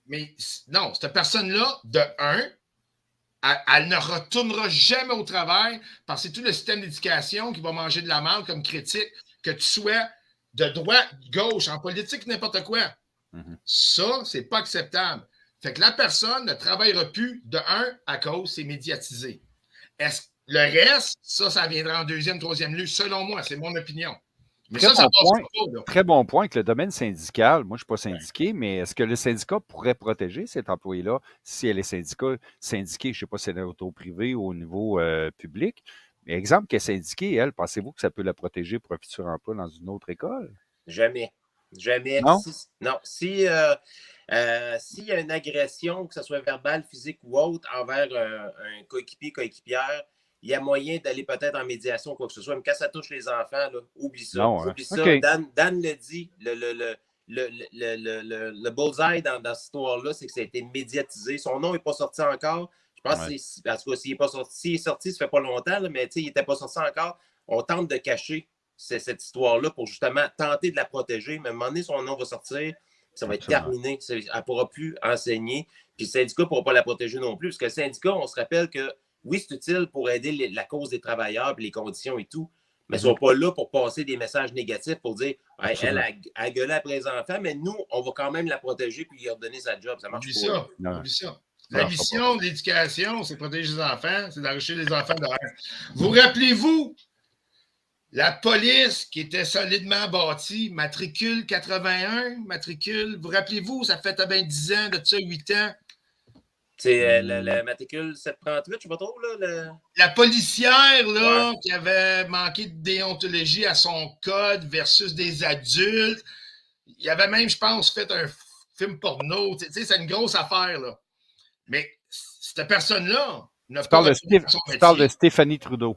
Mais non, cette personne-là, de un, elle ne retournera jamais au travail parce que c'est tout le système d'éducation qui va manger de la merde comme critique, que tu sois de droite, de gauche, en politique, n'importe quoi. Ça, c'est pas acceptable. Fait que la personne ne travaillera plus de un à cause c'est médiatisé. Le reste, ça viendra en deuxième, troisième lieu, selon moi, c'est mon opinion. Mais très ça bon passe pas, là. Très bon point que le domaine syndical, moi je ne suis pas syndiqué, mais est-ce que le syndicat pourrait protéger cet employé-là si elle est syndiquée, je ne sais pas si elle est au privé ou au niveau public, mais exemple qu'elle est syndiquée, elle, pensez-vous que ça peut la protéger pour un futur emploi dans une autre école? Jamais. Non? S'il y a une agression, que ce soit verbale, physique ou autre, envers un coéquipier, coéquipière, il y a moyen d'aller peut-être en médiation ou quoi que ce soit. Mais quand ça touche les enfants, là, oublie ça. Non, oublie ça. Okay. Dan le dit, le bullseye dans cette histoire-là, c'est que ça a été médiatisé. Son nom n'est pas sorti encore. Je pense que s'il est sorti, ça fait pas longtemps, là, mais il n'était pas sorti encore. On tente de cacher cette histoire-là pour justement tenter de la protéger. Mais à un moment donné, son nom va sortir. Ça va être terminé. Elle ne pourra plus enseigner. Puis le syndicat ne pourra pas la protéger non plus. Parce que le syndicat, on se rappelle que oui, c'est utile pour aider la cause des travailleurs et les conditions et tout, mais ils ne sont pas là pour passer des messages négatifs pour dire hey, elle a gueulé après les enfants, mais nous, on va quand même la protéger puis lui redonner sa job. Ça marche pas. Oublie ça. La mission de l'éducation, c'est protéger les enfants, c'est d'enrichir les enfants de rêve. Vous rappelez-vous la police qui était solidement bâtie, matricule 81, vous rappelez-vous, ça fait à bien 10 ans, de ça, 8 ans. C'est la matricule 738, je ne sais pas trop. Là, La policière là, qui avait manqué de déontologie à son code versus des adultes. Il avait même, je pense, fait un film porno. Tu sais, c'est une grosse affaire. Là. Mais cette personne-là... Tu parles de Stéphanie Trudeau.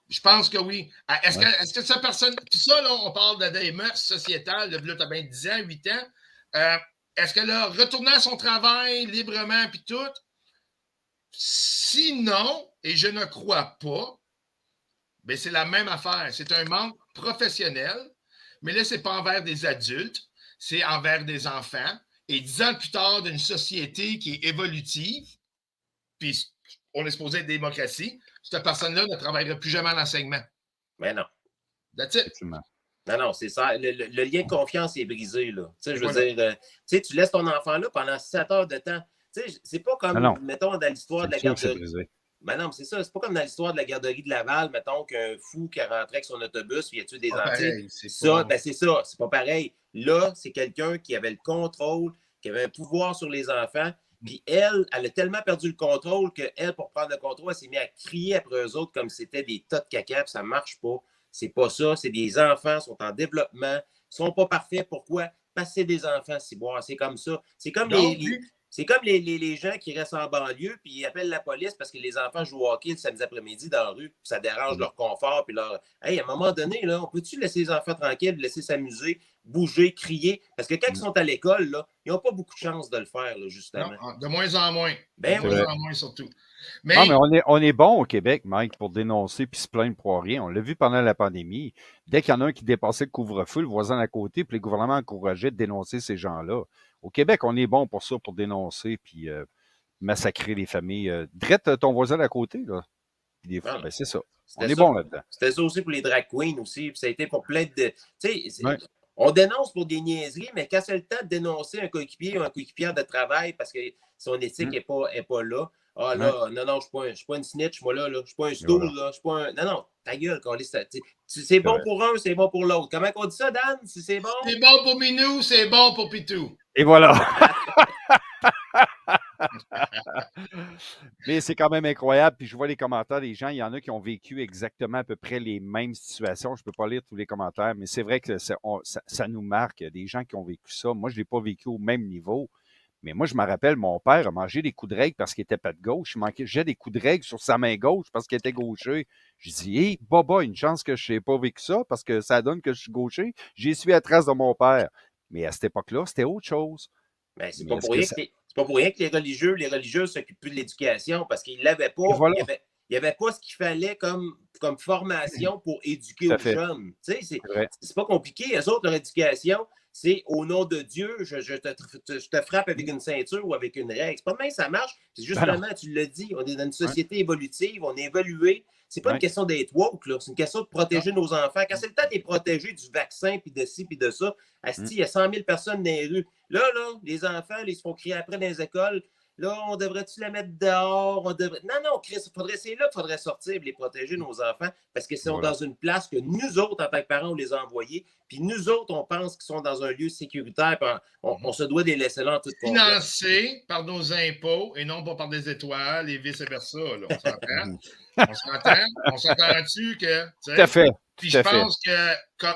Je pense que oui. Est-ce que cette personne... Tout ça, là, on parle des mœurs sociétales, là, tu as bien 10 ans, 8 ans. Est-ce qu'elle a retourné à son travail librement puis tout? Sinon, et je ne crois pas, ben c'est la même affaire. C'est un manque professionnel, mais là, ce n'est pas envers des adultes, c'est envers des enfants. Et 10 ans plus tard, d'une société qui est évolutive, puis on est supposé être démocratie, cette personne-là ne travaillera plus jamais en enseignement. Mais non. That's it. Non, c'est ça. Le lien de confiance est brisé, là. Tu sais, je veux dire, tu laisses ton enfant là pendant 7 heures de temps. Tu sais, c'est pas comme, mettons, dans l'histoire de la garderie. Ben non, mais c'est ça. C'est pas comme dans l'histoire de la garderie de Laval, mettons, qu'un fou qui rentrait avec son autobus puis il a tué des enfants. C'est ça. C'est pas pareil. Là, c'est quelqu'un qui avait le contrôle, qui avait un pouvoir sur les enfants. Puis elle a tellement perdu le contrôle qu'elle, pour prendre le contrôle, elle s'est mise à crier après eux autres comme si c'était des tas de caca, puis ça marche pas. C'est pas ça. C'est des enfants, sont en développement, sont pas parfaits. Pourquoi? Parce que c'est des enfants, Ciboire. C'est comme ça. C'est comme c'est comme les gens qui restent en banlieue puis ils appellent la police parce que les enfants jouent au hockey le samedi après-midi dans la rue, puis ça dérange leur confort. Puis leur. Hey, à un moment donné, là, on peut-tu laisser les enfants tranquilles, laisser s'amuser, bouger, crier? Parce que quand ils sont à l'école, là, ils n'ont pas beaucoup de chance de le faire, là, justement. Non, de moins en moins. Ben, de moins en moins, surtout. Mais on est bon au Québec, Mike, pour dénoncer puis se plaindre pour rien. On l'a vu pendant la pandémie. Dès qu'il y en a un qui dépassait le couvre-feu, le voisin à côté, puis les gouvernements encourageaient de dénoncer ces gens-là. Au Québec, on est bon pour ça, pour dénoncer puis massacrer les familles. Drette ton voisin à côté, là. Des fois, ben, c'est ça. On est bon là-dedans. C'était ça aussi pour les drag queens aussi. Puis ça a été pour plein de. Tu sais, on dénonce pour des niaiseries, mais quand c'est le temps de dénoncer un coéquipier ou un coéquipier de travail parce que son éthique n'est pas là. Ah là, non, je ne suis pas une snitch, moi là. Je ne suis pas un stool, là. Je suis pas un. Non, ta gueule, c'est bon pour un, c'est bon pour l'autre. Comment on dit ça, Dan? Si c'est bon? C'est bon pour Minou, c'est bon pour Pitou. Et voilà. Mais c'est quand même incroyable. Puis je vois les commentaires des gens. Il y en a qui ont vécu exactement à peu près les mêmes situations. Je ne peux pas lire tous les commentaires, mais c'est vrai que ça nous marque. Des gens qui ont vécu ça. Moi, je ne l'ai pas vécu au même niveau. Mais moi, je me rappelle, mon père a mangé des coups de règle parce qu'il n'était pas de gauche. J'ai des coups de règle sur sa main gauche parce qu'il était gaucher. Je dis, hé, Baba, une chance que je n'ai pas vécu ça parce que ça donne que je suis gaucher. J'y suis à la trace de mon père. Mais à cette époque-là, c'était autre chose. Ben, c'est pas pour rien que les religieuses s'occupent plus de l'éducation parce qu'ils l'avaient pas. Voilà. Il n'y avait pas ce qu'il fallait comme formation pour éduquer aux jeunes. Tu sais, c'est pas compliqué. Eux autres, leur éducation, c'est au nom de Dieu, je te frappe avec une ceinture ou avec une règle. C'est pas de même ça marche. C'est justement, tu l'as dit, on est dans une société évolutive, on est évolué. C'est pas une question d'être woke, là. C'est une question de protéger nos enfants. Quand c'est le temps de les protéger du vaccin, puis de ci, puis de ça, il y a 100 000 personnes dans les rues. Là, les enfants, ils se font crier après dans les écoles. Là, on devrait-tu la mettre dehors? Non, Chris, c'est là qu'il faudrait sortir et les protéger, nos enfants, parce qu'ils sont dans une place que nous autres, en tant que parents, on les a envoyés. Puis nous autres, on pense qu'ils sont dans un lieu sécuritaire. On se doit de les laisser là en toute confiance. Financés par nos impôts et non pas par des étoiles et vice-versa. Là. On s'entend? On s'entend là-dessus que... Tout à fait. Puis je pense que...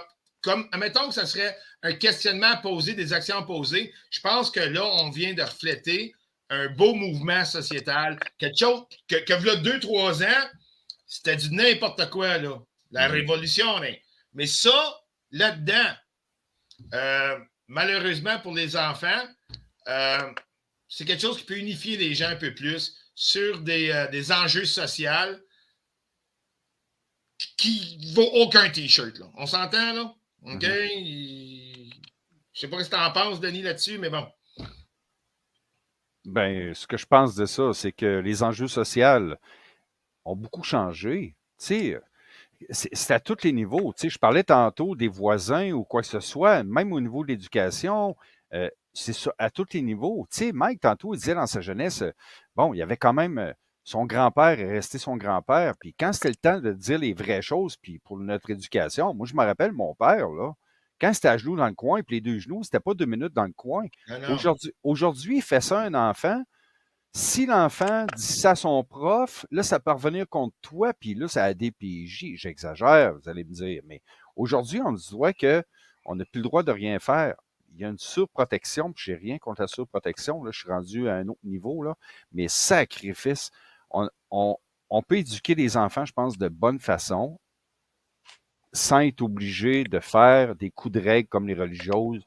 Comme, admettons que ce serait un questionnement posé, des actions posées, je pense que là, on vient de refléter un beau mouvement sociétal. Quelque chose que là, 2-3 ans, c'était du n'importe quoi, là. La révolution, mais ça, là-dedans, malheureusement pour les enfants, c'est quelque chose qui peut unifier les gens un peu plus sur des enjeux sociaux qui ne vaut aucun T-shirt, là. On s'entend, là? OK? Je sais pas ce que tu en penses, Denis, là-dessus, mais bon. Ben, ce que je pense de ça, c'est que les enjeux sociaux ont beaucoup changé. Tu sais, c'est à tous les niveaux. Tu sais, je parlais tantôt des voisins ou quoi que ce soit, même au niveau de l'éducation, c'est ça, à tous les niveaux. Tu sais, Mike, tantôt, il disait dans sa jeunesse, bon, il y avait quand même, son grand-père est resté son grand-père, puis quand c'était le temps de dire les vraies choses, puis pour notre éducation, moi, je me rappelle mon père, là, quand c'était à genoux dans le coin, puis les 2 genoux, c'était pas 2 minutes dans le coin. Aujourd'hui, il fait ça à un enfant. Si l'enfant dit ça à son prof, là, ça peut revenir contre toi, puis là, ça a des DPJ. J'exagère, vous allez me dire. Mais aujourd'hui, on se voit qu'on n'a plus le droit de rien faire. Il y a une surprotection, puis je n'ai rien contre la surprotection. Là, je suis rendu à un autre niveau, là. Mais sacrifice, on peut éduquer les enfants, je pense, de bonne façon, sans être obligé de faire des coups de règle comme les religieuses.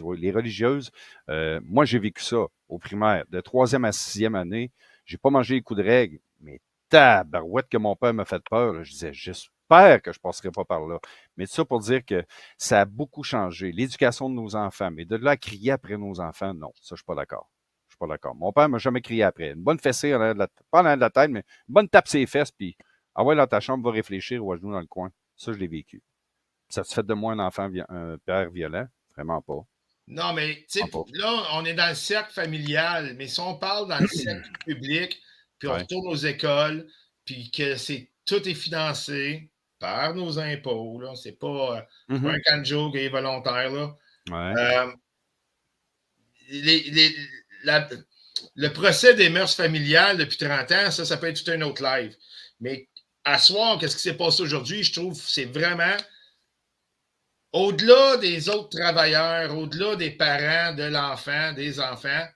Oui, les religieuses, moi, j'ai vécu ça au primaire. De 3e à 6e année, j'ai pas mangé les coups de règle, mais tabarouette que mon père m'a fait peur. Là. Je disais, j'espère que je passerai pas par là. Mais tout ça pour dire que ça a beaucoup changé. L'éducation de nos enfants, mais de là à crier après nos enfants, non, ça, je suis pas d'accord. Je suis pas d'accord. Mon père m'a jamais crié après. Une bonne fessée, pas en arrière de la tête, mais une bonne tape sur les fesses, puis ah ouais, dans ta chambre, va réfléchir ou à genoux dans le coin. Ça, je l'ai vécu. Ça te fait de moi un enfant, un père violent? Vraiment pas. Non, mais tu sais, là, on est dans le cercle familial, mais si on parle dans le cercle public, puis on retourne aux écoles, puis que tout est financé par nos impôts, là, c'est pas un canjo qui est volontaire, là. Ouais. Le procès des mœurs familiales depuis 30 ans, ça peut être tout un autre live. Mais à soir, qu'est-ce qui s'est passé aujourd'hui? Je trouve que c'est vraiment au-delà des autres travailleurs, au-delà des parents, de l'enfant, des enfants,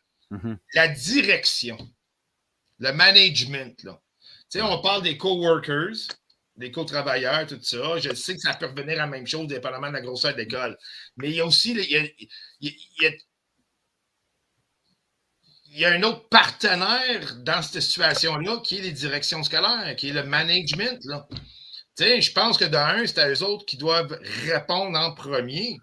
la direction, le management. Là. Tu sais, on parle des coworkers, des co-travailleurs, tout ça. Je sais que ça peut revenir à la même chose, dépendamment de la grosseur de l'école. Mais il y a aussi il y a un autre partenaire dans cette situation-là qui est les directions scolaires, qui est le management. Là. Tu sais, je pense que d'un, c'est à eux autres qui doivent répondre en premier,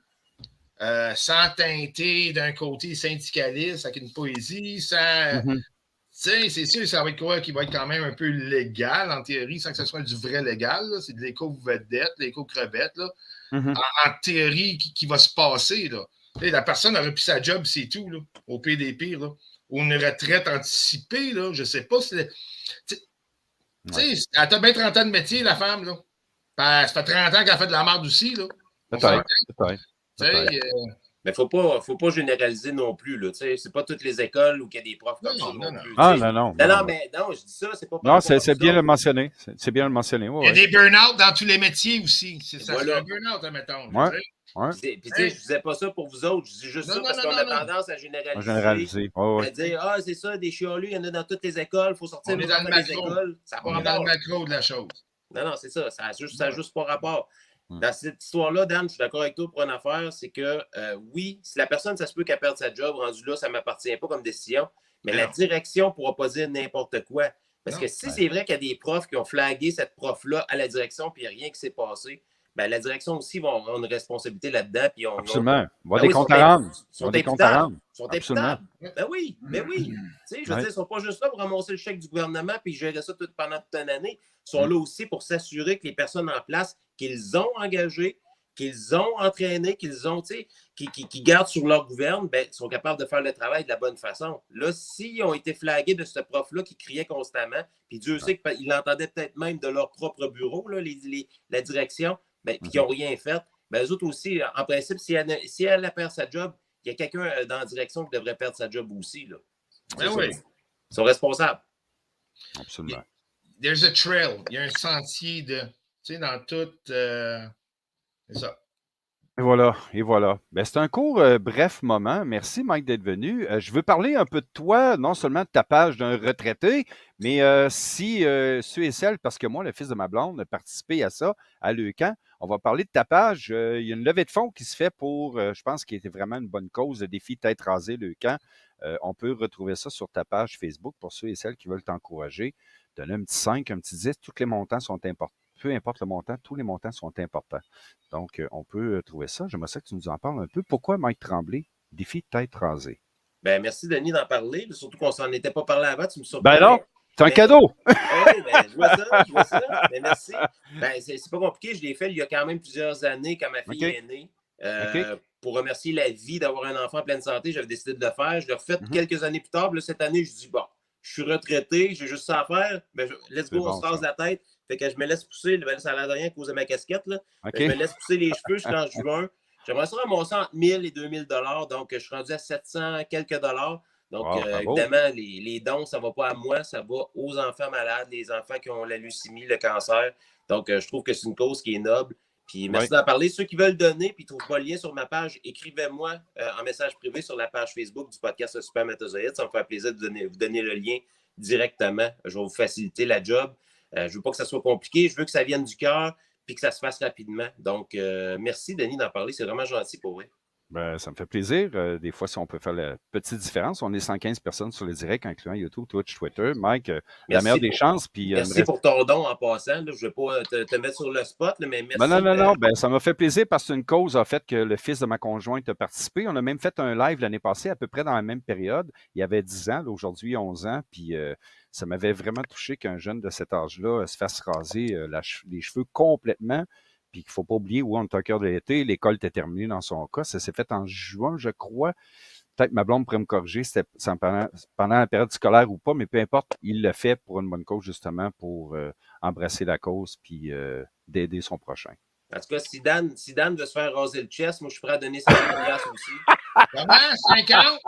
sans teinter d'un côté syndicaliste avec une poésie, sans. Tu sais, c'est sûr, ça va être quoi qui va être quand même un peu légal en théorie, sans que ce soit du vrai légal. Là. C'est de l'éco-vedette, l'éco-crevette. Là. En théorie, qui va se passer. Là. La personne aurait pu sa job, c'est tout, là, au pire des pires. Là. Ou une retraite anticipée, là, je ne sais pas si. Tu sais, elle a bien 30 ans de métier, la femme, là. Ça fait 30 ans qu'elle fait de la merde aussi, là. Peut-être. Mais il ne faut pas généraliser non plus, là. C'est pas toutes les écoles où il y a des profs comme ça non plus. Non, mais non, je dis ça, c'est pas non, c'est bien le mentionner. C'est bien le mentionner. Il y a des burn-out dans tous les métiers aussi. C'est ça, voilà. Un burn-out, admettons. Puis, tu sais, je disais pas ça pour vous autres, je dis juste ça parce qu'on a tendance à généraliser. À dire, c'est ça, des chialus, il y en a dans toutes les écoles, il faut sortir des écoles. On est dans le macro de la chose. Non, c'est ça, ça n'a juste pas rapport. Dans cette histoire-là, Dan, je suis d'accord avec toi pour une affaire, c'est que, oui, si la personne, ça se peut qu'elle perde sa job, rendu là, ça ne m'appartient pas comme décision, mais la direction ne pourra pas dire n'importe quoi. Parce que si c'est vrai qu'il y a des profs qui ont flagué cette prof-là à la direction, puis il n'y a rien qui s'est passé, ben, la direction aussi va avoir une responsabilité là-dedans. Absolument. Il va y avoir des comptes à rendre. Ils sont imputables. Ben oui. Tu sais, je veux dire, ils ne sont pas juste là pour ramasser le chèque du gouvernement puis gérer ça pendant toute une année. Ils sont là aussi pour s'assurer que les personnes en place qu'ils ont engagées, qu'ils ont entraînées, qu'ils ont, tu sais, qui gardent sur leur gouverne, ben, sont capables de faire le travail de la bonne façon. Là, s'ils ont été flagués de ce prof-là qui criait constamment, puis Dieu sait qu'ils l'entendaient peut-être même de leur propre bureau, là, la direction, ben, puis qui n'ont rien fait, ben, eux autres aussi, en principe, si elle a perdu sa job, il y a quelqu'un dans la direction qui devrait perdre sa job aussi. Là. Oui. Ils sont responsables. Absolument. There's a trail. Il y a un sentier tu sais, dans tout. C'est ça. Et voilà. Ben, c'est un court, bref moment. Merci, Mike, d'être venu. Je veux parler un peu de toi, non seulement de ta page d'un retraité, mais si ceux et celles, parce que moi, le fils de ma blonde, a participé à ça, à Leucan, on va parler de ta page. Il y a une levée de fonds qui se fait pour, je pense, qui était vraiment une bonne cause, le défi Tête rasée Leucan. On peut retrouver ça sur ta page Facebook pour ceux et celles qui veulent t'encourager. Donner un petit 5, un petit 10, tous les montants sont importants. Peu importe le montant, tous les montants sont importants. Donc, on peut trouver ça. J'aimerais ça que tu nous en parles un peu. Pourquoi Mike Tremblay, défi Tête rasée? Ben, merci, Denis, d'en parler. Surtout qu'on ne s'en était pas parlé avant. Tu me surprends. Ben non, c'est un cadeau. Oui, ben, je vois ça. Ben, merci. Ben, c'est pas compliqué. Je l'ai fait il y a quand même plusieurs années quand ma fille est née. Pour remercier la vie d'avoir un enfant en pleine santé, j'avais décidé de le faire. Je l'ai refait quelques années plus tard. Là, cette année, je dis, bon, je suis retraité, j'ai juste ça à faire. Ben, let's go, on se rase la tête. Fait que je me laisse pousser, ça n'a rien à cause de ma casquette. Là. Je me laisse pousser les cheveux jusqu'en juin. J'aimerais ça ramasser entre 1000 et 2000 $. Donc, je suis rendu à 700 quelques dollars. Donc, évidemment, les dons, ça ne va pas à moi, ça va aux enfants malades, les enfants qui ont la leucémie, le cancer. Donc, je trouve que c'est une cause qui est noble. Puis, merci d'en parler. Ceux qui veulent donner puis ne trouvent pas le lien sur ma page, écrivez-moi en message privé sur la page Facebook du podcast Le Spermatozoïde. Ça me fait plaisir de vous donner le lien directement. Je vais vous faciliter la job. Je ne veux pas que ça soit compliqué. Je veux que ça vienne du cœur. puis que ça se fasse rapidement. Donc, merci, Denis, d'en parler. C'est vraiment gentil pour vous. Ben, ça me fait plaisir. Des fois, si on peut faire la petite différence, on est 115 personnes sur le direct, incluant YouTube, Twitch, Twitter. Mike, la meilleure des chances. Puis, merci pour ton don en passant. Là. Je ne vais pas te mettre sur le spot, là, mais merci. Non. Ben, ça m'a fait plaisir parce que c'est une cause, en fait, que le fils de ma conjointe a participé. On a même fait un live l'année passée, à peu près dans la même période. Il y avait 10 ans, là, aujourd'hui, 11 ans. Puis, ça m'avait vraiment touché qu'un jeune de cet âge-là se fasse raser les cheveux complètement. Puis qu'il ne faut pas oublier où on est au cœur de l'été. L'école était terminée dans son cas. Ça s'est fait en juin, je crois. Peut-être ma blonde pourrait me corriger si c'était pendant la période scolaire ou pas, mais peu importe, il le fait pour une bonne cause, justement, pour embrasser la cause puis d'aider son prochain. En tout cas, si Dan veut se faire raser le chest, moi, je suis prêt à donner 50$ aussi. Comment? 50?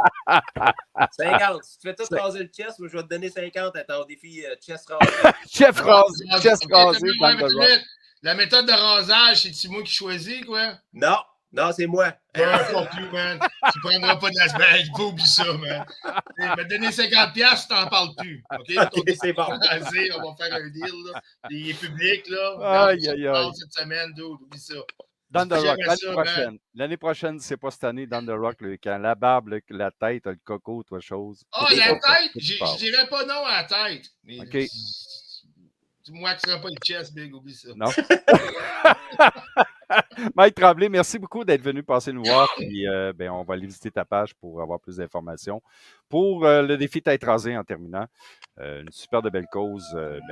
50. Si tu fais tout raser le chest, moi, je vais te donner 50 à ton défi chest rasé. Chest rasé, chest rasé. La méthode de rasage, c'est-tu moi qui choisis, quoi? Non, c'est moi. Plus, man. Tu prendras pas de la semaine, il faut oublier ça, man. Tu vas te donner 50$, tu t'en parles plus. OK, c'est bon. On va faire un deal, là. Il est public, là. Aïe. Cette semaine, oublie ça. Down the Rock, l'année prochaine. L'année prochaine, c'est pas cette année, Down the Rock, quand la barbe, la tête, le coco, toi, chose. La tête? Je dirais pas non à la tête. Mais OK. Moi qui ne serai pas le chest, Big, oublie ça. Non. Mike Tremblay, merci beaucoup d'être venu passer nous voir. Puis, on va aller visiter ta page pour avoir plus d'informations. Pour le défi tête rasée en terminant, une super de belle cause.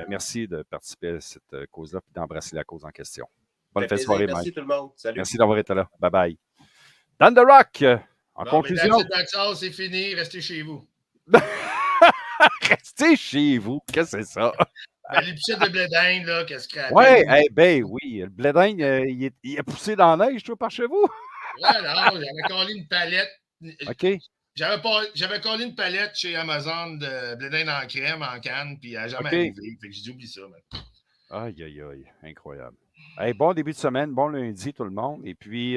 Merci de participer à cette cause-là et d'embrasser la cause en question. Bonne fin de soirée, Mike. Merci tout le monde. Salut. Merci d'avoir été là. Bye-bye. Down the Rock, en conclusion. C'est fini. Restez chez vous. Restez chez vous. Qu'est-ce que c'est ça? L'épicette de blé d'Inde, là, qu'est-ce qu'il a? Oui. Le blé d'Inde, il a poussé dans la neige, toi, par chez vous? Ouais, non, j'avais collé une palette. OK. J'avais collé une palette chez Amazon de blé d'Inde en crème, en canne, puis elle n'a jamais arrivé. Fait que j'ai dit, oublie ça, man. Aïe. Incroyable. Hey, bon début de semaine, bon lundi tout le monde. Et puis,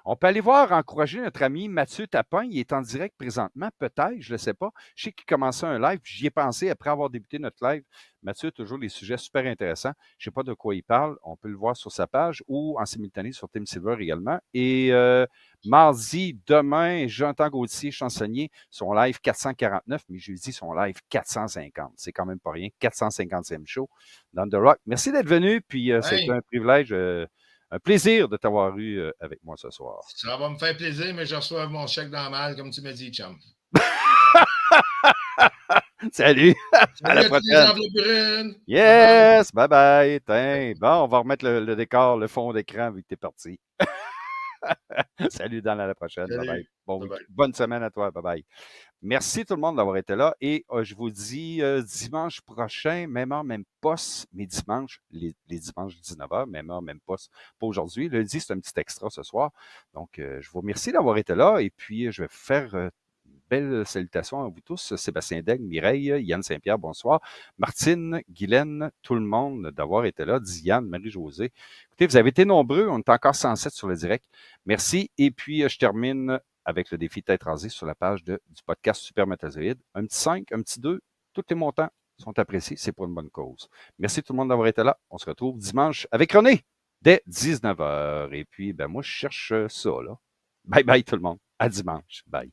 on peut aller voir, encourager notre ami Mathieu Tapin. Il est en direct présentement, peut-être, je ne le sais pas. Je sais qu'il commençait un live, puis j'y ai pensé après avoir débuté notre live. Mathieu a toujours des sujets super intéressants. Je ne sais pas de quoi il parle. On peut le voir sur sa page ou en simultané sur Tim Silver également. Et mardi, demain, Jonathan Gauthier, chansonnier, son live 449, mais jeudi, son live 450. C'est quand même pas rien. 450e show dans The Rock. Merci d'être venu. Puis, c'est un privilège, un plaisir de t'avoir eu avec moi ce soir. Ça va me faire plaisir, mais je reçois mon chèque dans la malle, comme tu m'as dit, chum. Salut! À la prochaine! Yes! Bye-bye! Bon, on va remettre le décor, le fond d'écran vu que t'es parti. Salut, Dan, à la prochaine. Bye-bye. Bonne semaine à toi. Bye-bye. Merci tout le monde d'avoir été là. Et je vous dis dimanche prochain, même heure, même poste, mais dimanche, les dimanches 19h, même heure, même poste. Pas aujourd'hui. Lundi, c'est un petit extra ce soir. Donc, je vous remercie d'avoir été là. Et puis, je vais faire belle salutation à vous tous. Sébastien Daigle, Mireille, Yann Saint-Pierre, bonsoir. Martine, Guylaine, tout le monde d'avoir été là. Diane, Marie-Josée. Écoutez, vous avez été nombreux. On est encore 107 sur le direct. Merci. Et puis, je termine avec le défi tête rasée sur la page du podcast Super Métazoïde. Un petit 5, un petit 2. Tous les montants sont appréciés. C'est pour une bonne cause. Merci tout le monde d'avoir été là. On se retrouve dimanche avec René dès 19h. Et puis, moi, je cherche ça, là. Bye bye tout le monde. À dimanche. Bye.